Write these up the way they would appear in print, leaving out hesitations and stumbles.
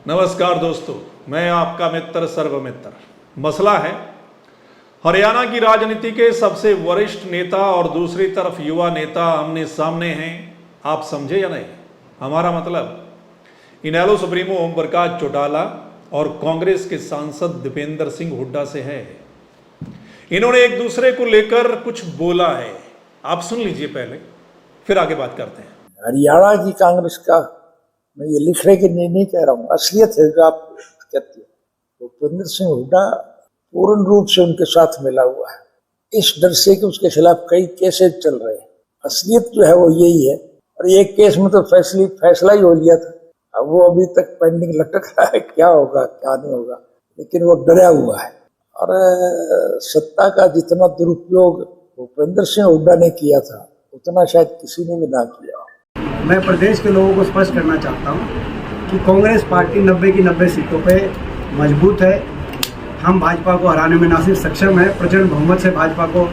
नमस्कार दोस्तों, मैं आपका मित्र सर्वमित्र। मसला है हरियाणा की राजनीति के सबसे वरिष्ठ नेता और दूसरी तरफ युवा नेता आमने सामने हैं। आप समझे या नहीं? हमारा मतलब इनेलो सुप्रीमो ओम प्रकाश चौटाला और कांग्रेस के सांसद दीपेंद्र सिंह हुड्डा से है। इन्होंने एक दूसरे को लेकर कुछ बोला है। आप सुन लीजिए पहले, फिर आगे बात करते हैं। हरियाणा की कांग्रेस का मैं ये लिखने के लिए नहीं कह रहा हूँ, असलियत है जो आप कहते हो। तो दीपेंद्र सिंह हुड्डा पूर्ण रूप से उनके साथ मिला हुआ है, इस डर से कि उसके खिलाफ कई केसेस चल रहे हैं। असलियत जो है वो यही है, और एक केस में तो फैसला ही हो लिया था। अब वो अभी तक पेंडिंग लटक रहा है, क्या होगा क्या नहीं होगा, लेकिन वो डरा हुआ है। और सत्ता का जितना दुरुपयोग भूपेंद्र सिंह हुड्डा ने किया था उतना शायद किसी ने भी ना किया। मैं प्रदेश के लोगों को स्पष्ट करना चाहता हूं कि कांग्रेस पार्टी 90 की 90 सीटों पे मजबूत है। हम भाजपा को हराने में ना सिर्फ सक्षम है, प्रचंड बहुमत से भाजपा को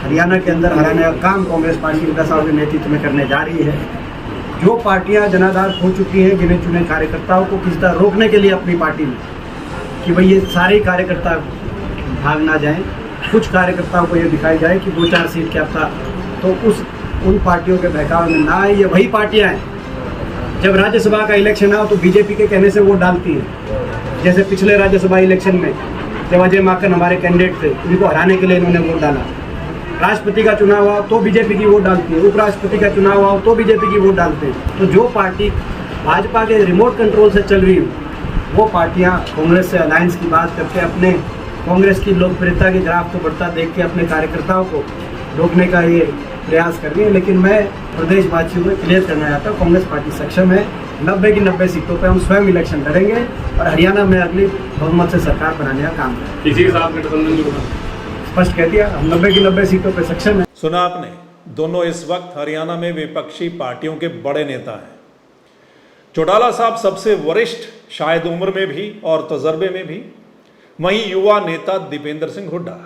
हरियाणा के अंदर हराने का काम कांग्रेस पार्टी हुड्डा साहब के नेतृत्व में करने जा रही है। जो पार्टियां जनाधार हो चुकी हैं गिने चुने कार्यकर्ताओं को किस तरह रोकने के लिए अपनी पार्टी में कि भाई ये सारे कार्यकर्ता भाग ना जाएं, कुछ कार्यकर्ताओं को ये दिखाई जाए कि 2-4 सीट क्या था, तो उन पार्टियों के बहकावे में ना आए। ये वही पार्टियां हैं जब राज्यसभा का इलेक्शन आओ तो बीजेपी के कहने से वोट डालती हैं। जैसे पिछले राज्यसभा इलेक्शन में जब अजय माकन हमारे कैंडिडेट थे, उनको हराने के लिए इन्होंने वोट डाला। राष्ट्रपति का चुनाव आओ तो बीजेपी की वोट डालती है, उपराष्ट्रपति का चुनाव आओ तो बीजेपी की वोट डालते हैं। तो जो पार्टी भाजपा के रिमोट कंट्रोल से चल रही हो वो पार्टियाँ कांग्रेस से अलायंस की बात करके अपने कांग्रेस की लोकप्रियता के ग्राफ को बढ़ता देख के अपने कार्यकर्ताओं को रोकने का ये प्रयास कर रही है। लेकिन मैं प्रदेशवासियों को क्लियर करना चाहता हूँ, कांग्रेस पार्टी सक्षम है। 90 की 90 सीटों पे हम स्वयं इलेक्शन लड़ेंगे और हरियाणा में अगली बहुमत से सरकार बनाने का काम करेंगे। किसी के साथ गठबंधन स्पष्ट कह दिया, हम 90 की 90 सीटों पे सक्षम है। सुना आपने, दोनों इस वक्त हरियाणा में विपक्षी पार्टियों के बड़े नेता हैं। चौटाला साहब सबसे वरिष्ठ, शायद उम्र में भी और तजर्बे में भी, वहीं युवा नेता दीपेंद्र सिंह हुड्डा।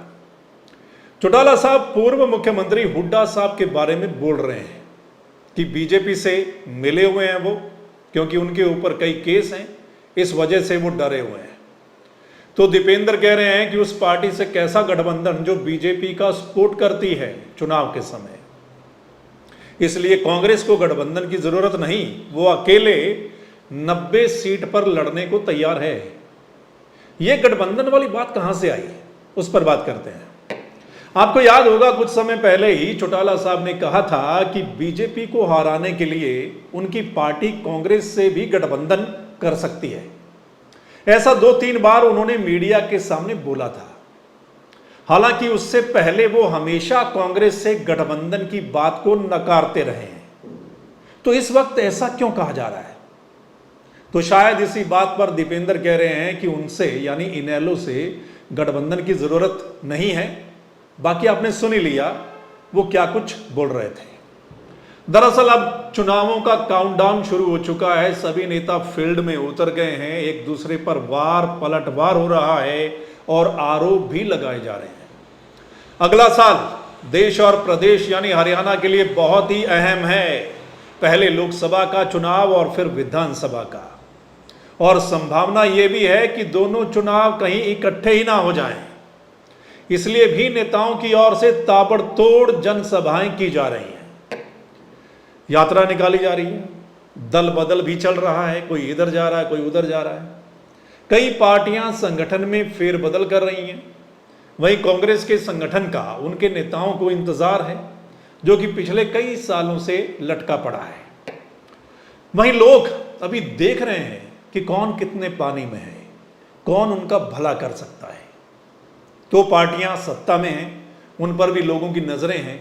चौटाला साहब पूर्व मुख्यमंत्री हुड्डा साहब के बारे में बोल रहे हैं कि बीजेपी से मिले हुए हैं वो, क्योंकि उनके ऊपर कई केस हैं, इस वजह से वो डरे हुए हैं। तो दीपेंद्र कह रहे हैं कि उस पार्टी से कैसा गठबंधन जो बीजेपी का सपोर्ट करती है चुनाव के समय, इसलिए कांग्रेस को गठबंधन की जरूरत नहीं, वो अकेले 90 सीट पर लड़ने को तैयार है। ये गठबंधन वाली बात कहां से आई, उस पर बात करते हैं। आपको याद होगा कुछ समय पहले ही चौटाला साहब ने कहा था कि बीजेपी को हराने के लिए उनकी पार्टी कांग्रेस से भी गठबंधन कर सकती है। ऐसा 2-3 बार उन्होंने मीडिया के सामने बोला था। हालांकि उससे पहले वो हमेशा कांग्रेस से गठबंधन की बात को नकारते रहे हैं। तो इस वक्त ऐसा क्यों कहा जा रहा है? तो शायद इसी बात पर दीपेंद्र कह रहे हैं कि उनसे यानी इनेलो से गठबंधन की जरूरत नहीं है। बाकी आपने सुन ही लिया वो क्या कुछ बोल रहे थे। दरअसल अब चुनावों का काउंटडाउन शुरू हो चुका है। सभी नेता फील्ड में उतर गए हैं, एक दूसरे पर वार पलटवार हो रहा है और आरोप भी लगाए जा रहे हैं। अगला साल देश और प्रदेश यानी हरियाणा के लिए बहुत ही अहम है। पहले लोकसभा का चुनाव और फिर विधानसभा का, और संभावना यह भी है कि दोनों चुनाव कहीं इकट्ठे ही ना हो जाएं। इसलिए भी नेताओं की ओर से ताबड़तोड़ जनसभाएं की जा रही हैं, यात्रा निकाली जा रही है, दल बदल भी चल रहा है, कोई इधर जा रहा है कोई उधर जा रहा है। कई पार्टियां संगठन में फेरबदल कर रही हैं। वहीं कांग्रेस के संगठन का उनके नेताओं को इंतजार है, जो कि पिछले कई सालों से लटका पड़ा है। वहीं लोग अभी देख रहे हैं कि कौन कितने पानी में है, कौन उनका भला कर सकता है। तो पार्टियां सत्ता में हैं, उन पर भी लोगों की नजरें हैं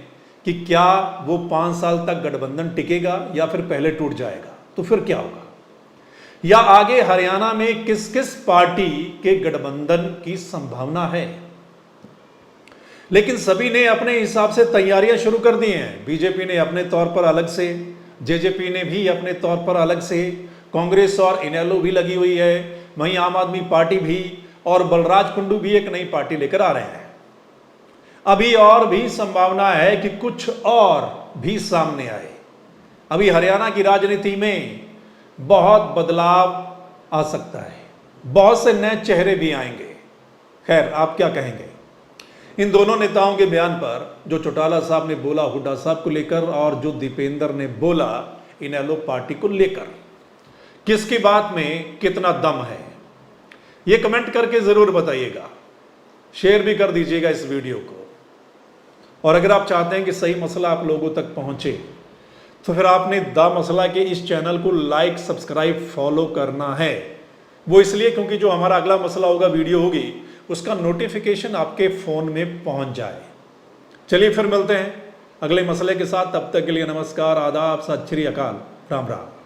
कि क्या वो 5 साल तक गठबंधन टिकेगा या फिर पहले टूट जाएगा, तो फिर क्या होगा, या आगे हरियाणा में किस किस पार्टी के गठबंधन की संभावना है। लेकिन सभी ने अपने हिसाब से तैयारियां शुरू कर दी हैं। बीजेपी ने अपने तौर पर अलग से, जेजेपी ने भी अपने तौर पर अलग से, कांग्रेस और इनेलो भी लगी हुई है, वहीं आम आदमी पार्टी भी और बलराज कुंडू भी एक नई पार्टी लेकर आ रहे हैं। अभी और भी संभावना है कि कुछ और भी सामने आए। अभी हरियाणा की राजनीति में बहुत बदलाव आ सकता है, बहुत से नए चेहरे भी आएंगे। खैर, आप क्या कहेंगे इन दोनों नेताओं के बयान पर, जो चौटाला साहब ने बोला हुड्डा साहब को लेकर और जो दीपेंद्र ने बोला इनेलो पार्टी को लेकर? किसकी बात में कितना दम है, ये कमेंट करके ज़रूर बताइएगा। शेयर भी कर दीजिएगा इस वीडियो को। और अगर आप चाहते हैं कि सही मसला आप लोगों तक पहुंचे, तो फिर आपने द मसला के इस चैनल को लाइक, सब्सक्राइब, फॉलो करना है। वो इसलिए क्योंकि जो हमारा अगला मसला होगा, वीडियो होगी, उसका नोटिफिकेशन आपके फ़ोन में पहुंच जाए। चलिए फिर मिलते हैं अगले मसले के साथ। तब तक के लिए नमस्कार, आदाब, सत श्री अकाल, राम राम।